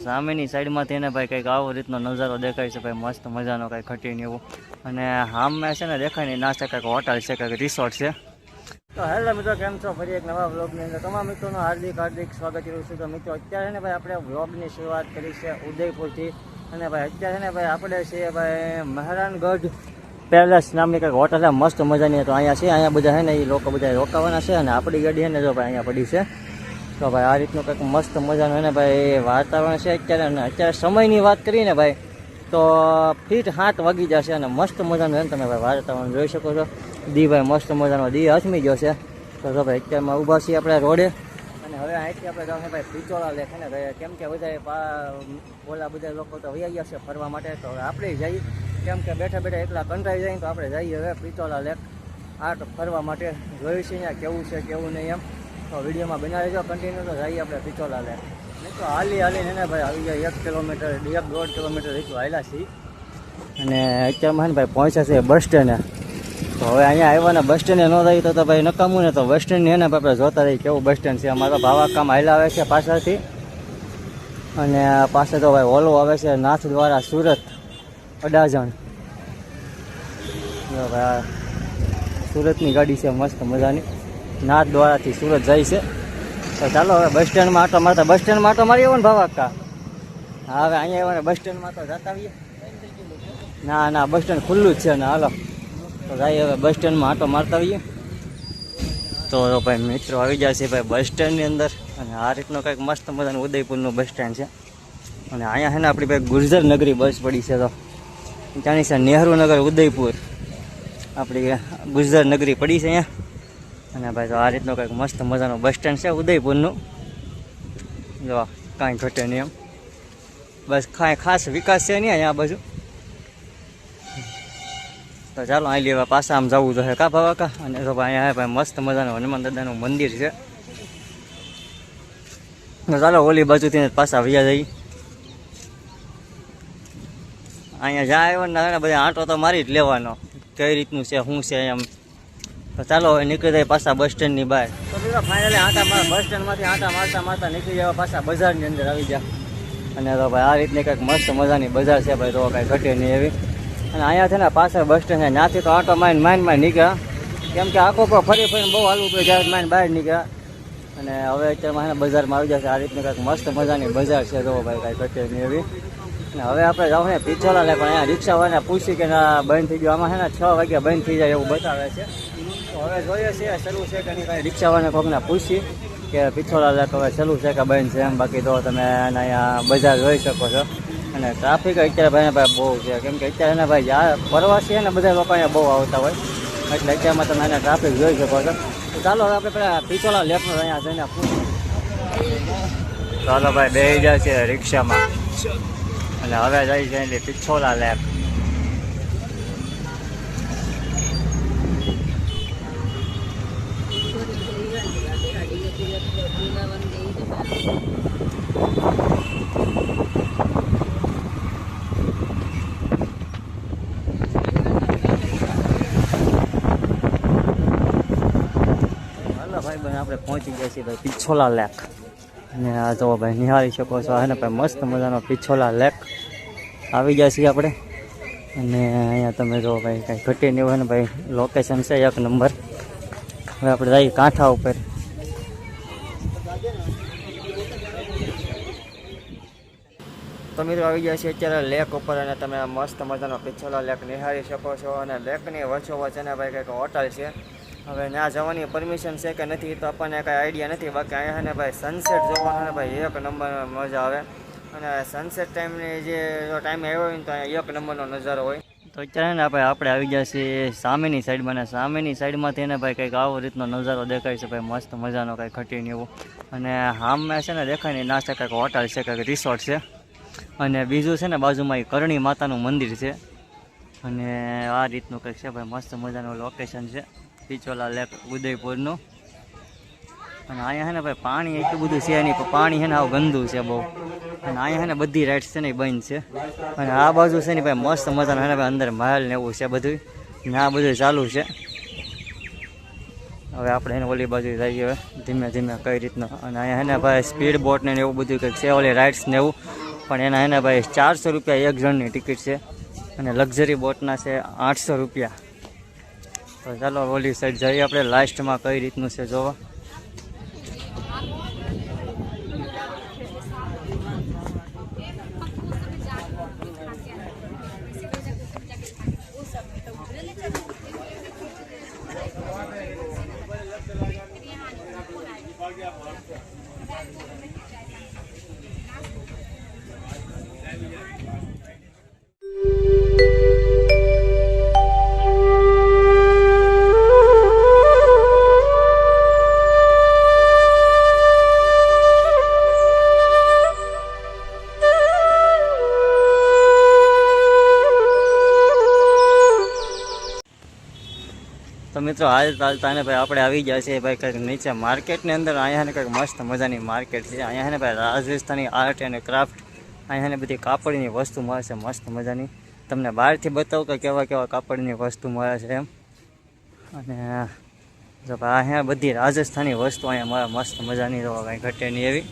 સામેની સાઈડમાંથી એને ભાઈ કંઈક આવો રીતનો નજારો દેખાય છે ભાઈ, મસ્ત મજાનો કંઈક ખટીને એવું. અને સામે છે ને દેખાય ને ના છે કંઈક હોટલ છે, કંઈક રિસોર્ટ છે. તો હેલો મિત્રો, કેમ છો? ફરી એક નવા વ્લોગની અંદર તમામ મિત્રોનું હાર્દિક સ્વાગત કરું છું. તો મિત્રો અત્યારે ને ભાઈ આપણે વ્લોગની શરૂઆત કરી છે ઉદયપુરથી. અને ભાઈ અત્યારે ને ભાઈ આપણે છીએ ભાઈ મહેરાનગઢ પેલેસ નામની કંઈક હોટલ છે, મસ્ત મજાની. તો અહીંયા છે, અહીંયા બધા છે ને એ લોકો બધા રોકાવાના છે. અને આપણી ગાડી છે ને જો ભાઈ અહીંયા પડી છે. તો ભાઈ આ રીતનું કંઈક મસ્ત મજાનું છે ને ભાઈ વાતાવરણ છે અત્યારે. અને અત્યારે સમયની વાત કરીએ ને ભાઈ તો ફીટ 7 વાગી જશે. અને મસ્ત મજાનું છે ને તમે ભાઈ વાતાવરણ જોઈ શકો છો. દી ભાઈ મસ્ત મજાનો દી હસમી ગયો છે. તો ભાઈ અત્યારમાં ઊભા છીએ આપણે રોડે. અને હવે અહીંથી આપણે જવાનું ભાઈ પિચોલા લેક ને ભાઈ, કેમ કે બધા ઓલા બધા લોકો તો વહી ગયા છે ફરવા માટે. તો હવે આપણે જઈએ, કેમ કે બેઠા બેઠા એકલા કંટાળી જાય. તો આપણે જઈએ હવે પિચોલા લેક આટ ફરવા માટે. જોયું છે અહીંયા કેવું છે કેવું નહીં એમ. તો વિડીયોમાં બનાવી જો કન્ટિન્યુ. તો જઈએ આપણે પિચોલા લેક. નહીં તો હાલીને ને ભાઈ આવી જાય 1 કિલોમીટર 1.5 કિલોમીટર એટલું હાલ્યા છીએ. અને અત્યારમાં ને ભાઈ પહોંચ્યા છે બસ સ્ટેન્ડે. તો હવે અહીંયા આવ્યા ને બસ સ્ટેન્ડે ન થાય તો ભાઈ નકામું ને. તો બસ સ્ટેન્ડ ને આપણે જોતા રહીએ કેવું બસ સ્ટેન્ડ છે. અમારો ભાવાકામ હાલ્યા આવે છે પાછળથી. અને પાસે તો ભાઈ ઓલો આવે છે નાથ દ્વારા સુરત અડાજણ. ભાઈ સુરતની ગાડી છે મસ્ત મજાની, નાથ દ્વારાથી સુરત જાય છે. તો ચાલો હવે બસ સ્ટેન્ડમાં આટો મારતા, બસ સ્ટેન્ડમાં આટો મારી આવો ને ભાવાકા. હા હવે અહીંયા આવ્યા ને બસ સ્ટેન્ડમાં તો જતા આવીએ. ના બસ સ્ટેન્ડ ખુલ્લું જ છે ને. હાલો તો જઈએ હવે બસ સ્ટેન્ડમાં આટો મારતા આવીએ. તો ભાઈ મિત્રો આવી જાય છે ભાઈ બસ સ્ટેન્ડની અંદર. અને આ રીતનો કંઈક મસ્ત મજાનું ઉદયપુરનું બસ સ્ટેન્ડ છે. અને અહીંયા છે ને આપણી ભાઈ ગુર્જર નગરી બસ પડી છે. તો ત્યાંની છે નહેરુ નગર ઉદયપુર, આપણી ગુર્જર નગરી પડી છે અહીંયા. અને ભાઈ તો આ રીતનો કંઈક મસ્ત મજાનું બસ સ્ટેન્ડ છે ઉદયપુરનું. જો કાંઈ ઘટે નહીં એમ, બસ કાંઈ ખાસ વિકાસ છે નહીં અહીંયા આ બાજુ. તો ચાલો અહીં લેવા પાછા આમ જવું જોઈએ કા ભાવા કા. અને તો ભાઈ અહીંયા ભાઈ મસ્ત મજાનું હનુમાન દાદાનું મંદિર છે. તો ચાલો ઓલી બાજુથી પાછા વૈયા જઈએ. અહીંયા જ્યાં આવ્યો ને બધા આંટો તો મારી જ લેવાનો કઈ રીતનું છે શું છે એમ. તો ચાલો હવે નીકળી જાય પાછા બસ સ્ટેન્ડની બહાર. તો બીજા ફાઇનલી બસ સ્ટેન્ડમાંથી આંટા મારતા નીકળી જવા પાછા બજારની અંદર આવી ગયા. અને તો ભાઈ આ રીતની કંઈક મસ્ત મજાની બજાર છે ભાઈ, તો કાંઈ ઘટે નહીં એવી. અને અહીંયા છે ને પાછળ બસ સ્ટેન્ડ છે, ત્યાંથી તો આંટો મારીને નીકળ્યા. કેમ કે આખો પર ફરીને બહુ હાલવું પડે, જ્યારે મારીને બહાર નીકળ્યા. અને હવે અત્યારમાં છે ને બજારમાં આવી જશે. આ રીતની કંઈક મસ્ત મજાની બજાર છે તો ભાઈ કાંઈ ઘટે નહીં એવી. અને હવે આપણે જાઉં ને પિચોલા લે, પણ અહીંયા રિક્ષાવાળાને પૂછી કે ના બંધ થઈ ગયું. આમાં છે ને 6 વાગ્યા બંધ થઈ જાય એવું બતાવે છે. તો હવે જોઈએ છીએ શરૂ છે કે નહીં. કાંઈ રિક્ષાવાળાને કોકને પૂછી કે પિચોલા લેક હવે શરૂ છે કે બંધ છે એમ. બાકી તો તમે અહીંયા બજાર જોઈ શકો છો. અને ટ્રાફિક અત્યારે ભાઈ બહુ છે, કેમ કે અત્યારે ભાઈ જ્યાં પ્રવાસી ને બધા લોકો અહીંયા બહુ આવતા હોય, એટલે અત્યારમાં તમે એને ટ્રાફિક જોઈ શકો છો. તો ચાલો હવે આપણે પેલા પિચોલા લેકનું અહીંયા જઈને પૂછીએ. ચાલો ભાઈ બેસી જાય છે રિક્ષામાં. અને હવે જઈ છે એટલે પિચોલા લેક. આપણે પહોંચી ગયા છીએ ભાઈ પિચોલા લેક. અને આ જો ભાઈ નિહાળી શકો છો હે ને ભાઈ મસ્ત મજાનો પિચોલા લેક આવી ગયા છીએ આપણે. અને અહીંયા તમે જો ભાઈ કાંઈ ઘટે નહીં હોય ને ભાઈ, લોકેશન છે 1 નંબર. હવે આપણે જઈએ કાંઠા ઉપર. તો મિત્રો આવી ગયા છે અત્યારે લેક ઉપર. અને તમે મસ્ત મજાનો પિચોલા લેક નિહાળી શકો છો. અને લેકની વચ્ચોવચ્ચ એને ભાઈ કંઈક હોટલ છે. હવે ત્યાં જવાની પરમિશન છે કે નથી તો આપણને કાંઈ આઈડિયા નથી. બાકી અહીંયા ને ભાઈ સનસેટ જોવાનો ને ભાઈ 1 નંબર મજા આવે. અને સનસેટ ટાઈમની જે ટાઈમે આવ્યો હોય ને તો અહીંયા 1 નંબરનો નજારો હોય. તો અત્યારે ને આપણે આવી ગયા છીએ સામેની સાઈડમાં. ને સામેની સાઈડમાંથી એને ભાઈ કંઈક આવો રીતનો નજારો દેખાય છે ભાઈ, મસ્ત મજાનો કંઈક ખટીને એવું. અને સામે છે ને દેખાય ને ના છે કંઈક હોટલ છે, કંઈક રિસોર્ટ છે. અને બીજું છે ને બાજુમાં એ કરણી માતાનું મંદિર છે. અને આ રીતનું કંઈક છે ભાઈ, મસ્ત મજાનું લોકેશન છે પિચોલા લેક ઉદયપુરનું. અને અહીંયા છે ને ભાઈ પાણી એટલું બધું છે નહીં, પણ પાણી છે ને આવું ગંદુ છે બહુ. અને અહીંયા છે ને બધી રાઇડ્સ છે ને એ બંધ છે. અને આ બાજુ છે ને ભાઈ મસ્ત મજાનું છે ને ભાઈ અંદર મહેલ ને એવું છે બધું, ને આ બધું ચાલુ છે. હવે આપણે એને ઓલી બાજુ જઈએ હવે ધીમે ધીમે કઈ રીતના. અને અહીંયા છે ને ભાઈ સ્પીડ બોટ ને એવું બધું કંઈક છે, ઓલી રાઇડ્સ ને એવું. પણ એના એને ભાઈ 400 રૂપિયા એક જણની ટિકિટ છે અને લક્ઝરી બોટના છે 800 રૂપિયા. તો ચાલો ઓલી સાઈડ જઈએ આપણે લાસ્ટમાં કઈ રીતનું છે જોવા. તો મિત્રો હાલ ચાલતા ને ભાઈ આપણે આવી ગયા છે ભાઈ કંઈક નીચે માર્કેટની અંદર. અહીંયા ને કંઈક મસ્ત મજાની માર્કેટ છે. અહીંયા ને ભાઈ રાજસ્થાની આર્ટ એન્ડ ક્રાફ્ટ, અહીંયા ને બધી કાપડની વસ્તુ મળે છે મસ્ત મજાની. તમને બહારથી બતાવું કે કેવા કેવા કાપડની વસ્તુ મળે છે એમ. અને જો ભાઈ અહીંયા બધી રાજસ્થાની વસ્તુ અહીંયા મળે મસ્ત મજાની, જો કાંઈ ઘટે નહીં એવી.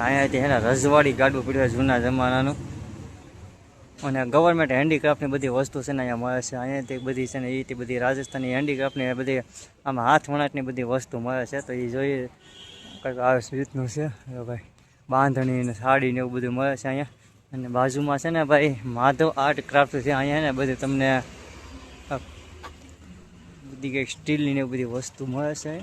અહીંયાથી એને રજવાડી ગાડું પડ્યું જૂના જમાનાનું. અને ગવર્મેન્ટ હેન્ડીક્રાફ્ટની બધી વસ્તુ છે ને અહીંયા મળે છે. અહીંયાથી બધી છે ને એ બધી રાજસ્થાની હેન્ડીક્રાફ્ટની બધી આમાં હાથ વણાટની બધી વસ્તુ મળે છે. તો એ જોઈએ કંઈક આ રીતનું છે ભાઈ, બાંધણી ને સાડી ને એવું બધું મળે છે અહીંયા. અને બાજુમાં છે ને ભાઈ માધવ આર્ટ ક્રાફ્ટ છે. અહીંયા ને બધી તમને બધી કંઈક સ્ટીલની ને બધી વસ્તુ મળે છે.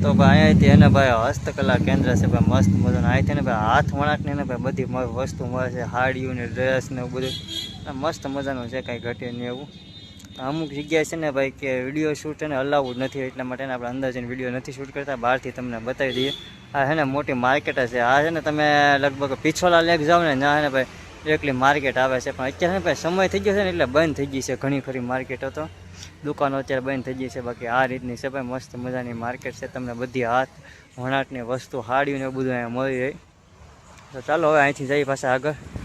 તો ભાઈ અહીંયાથી એને ભાઈ હસ્તકલા કેન્દ્ર છે ભાઈ મસ્ત મજાનું. અહીંથી ને ભાઈ હાથ વણાટની ને ભાઈ બધી વસ્તુ મળે છે, હાડીઓ ને ડ્રેસ ને એવું બધું મસ્ત મજાનું છે, કાંઈ ઘટે નહીં એવું. અમુક જગ્યાએ છે ને ભાઈ કે વિડીયો શૂટ એને અલાઉડ નથી, એટલા માટે આપણે અંદર જઈને વિડીયો નથી શૂટ કરતા, બહારથી તમને બતાવી દઈએ. આ છે ને મોટી માર્કેટ છે. આ છે ને તમે લગભગ પિછોલા લેક જાઓ ને ત્યાં ને ભાઈ એકલી માર્કેટ આવે છે. પણ અત્યારે ને ભાઈ સમય થઈ ગયો છે ને એટલે બંધ થઈ ગઈ છે ઘણી ખરી માર્કેટો. તો દુકાનો અત્યારે બંધ થઈ ગઈ છે. બાકી આ રીતની છે ભાઈ મસ્ત મજાની માર્કેટ છે. તમને બધી હાથ વણાટની વસ્તુ, હાડીઓ ને એવું બધું અહીંયા મળી જાય. તો ચાલો હવે અહીંથી જઈએ પાછા આગળ.